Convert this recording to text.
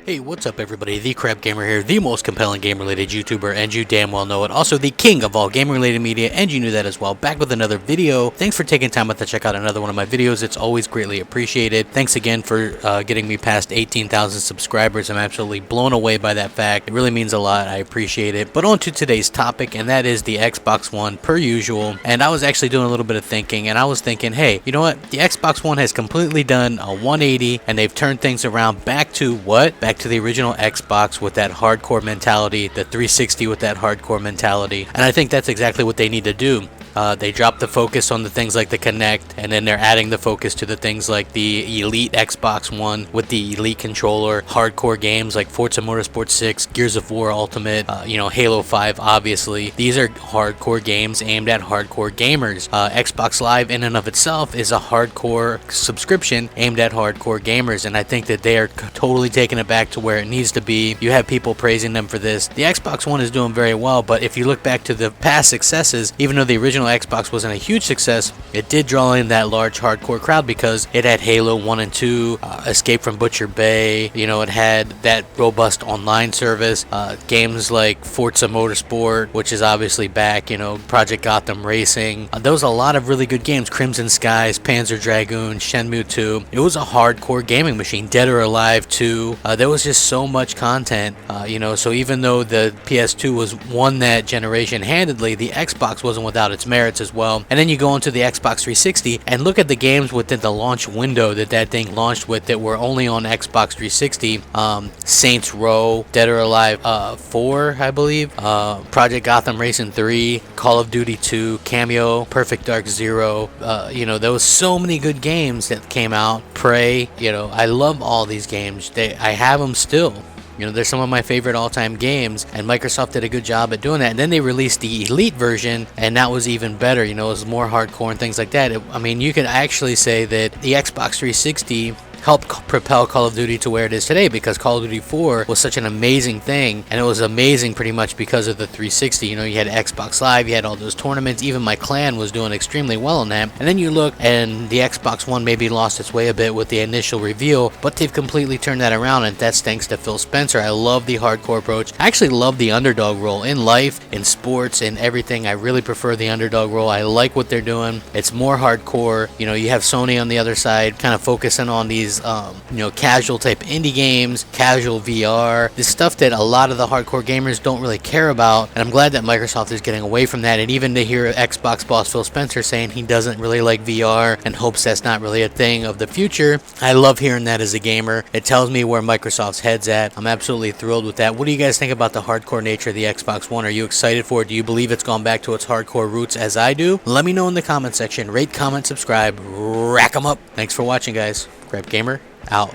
Hey, what's up everybody, the Crap Gamer here, the most compelling game-related YouTuber, and you damn well know it. Also the king of all game-related media, and you knew that as well. Back with another video. Thanks for taking time out to check out another one of my videos. It's always greatly appreciated. Thanks again for getting me past 18,000 subscribers. I'm absolutely blown away by that fact. It really means a lot. I appreciate it. But on to today's topic, and that is the Xbox One, per usual. And I was actually doing a little bit of thinking, and I was thinking, hey, you know what? The Xbox One has completely done a 180, and they've turned things around back to what? Back to the original Xbox with that hardcore mentality, the 360 with that hardcore mentality. And I think that's exactly what they need to do. They dropped the focus on the things like the Kinect, and then they're adding the focus to the things like the Elite Xbox One with the Elite controller, hardcore games like Forza Motorsport 6, Gears of War Ultimate, Halo 5, obviously. These are hardcore games aimed at hardcore gamers. Xbox Live in and of itself is a hardcore subscription aimed at hardcore gamers, and I think that they are totally taking it back to where it needs to be. You have people praising them for this. The Xbox One is doing very well, but if you look back to the past successes, even though the original Xbox wasn't a huge success, it did draw in that large hardcore crowd because it had Halo 1 and 2, Escape from Butcher Bay, it had that robust online service, games like Forza Motorsport, which is obviously back, Project Gotham Racing. There was a lot of really good games, Crimson Skies, Panzer Dragoon, Shenmue 2. It was a hardcore gaming machine. Dead or Alive 2. There was just so much content, so even though the PS2 won that generation handedly, the Xbox wasn't without its merits as well. And then you go into the Xbox 360 and look at the games within the launch window that thing launched with that were only on Xbox 360. Saints Row, Dead or Alive 4, I believe, Project Gotham Racing 3, Call of Duty 2, Cameo, Perfect Dark Zero. There was so many good games that came out. Prey, I love all these games. I have them still. They're some of my favorite all-time games, and Microsoft did a good job at doing that. And then they released the Elite version, and that was even better. It was more hardcore and things like that. You could actually say that the Xbox 360 helped propel Call of Duty to where it is today, because Call of Duty 4 was such an amazing thing, and it was amazing pretty much because of the 360. You had Xbox Live, you had all those tournaments, even my clan was doing extremely well in that. And then you look, and the Xbox One maybe lost its way a bit with the initial reveal, but they've completely turned that around, and that's thanks to Phil Spencer. I love the hardcore approach. I actually love the underdog role in life, in sports, in everything. I really prefer the underdog role. I like what they're doing. It's more hardcore. You have Sony on the other side kind of focusing on these casual type indie games, casual VR, this stuff that a lot of the hardcore gamers don't really care about. And I'm glad that Microsoft is getting away from that. And even to hear Xbox boss Phil Spencer saying he doesn't really like VR and hopes that's not really a thing of the future, I love hearing that as a gamer. It tells me where Microsoft's head's at. I'm absolutely thrilled with that. What do you guys think about the hardcore nature of the Xbox One? Are you excited for it? Do you believe it's gone back to its hardcore roots as I do? Let me know in the comment section. Rate, comment, subscribe, rack 'em up. Thanks for watching, guys. Crap Gamer out.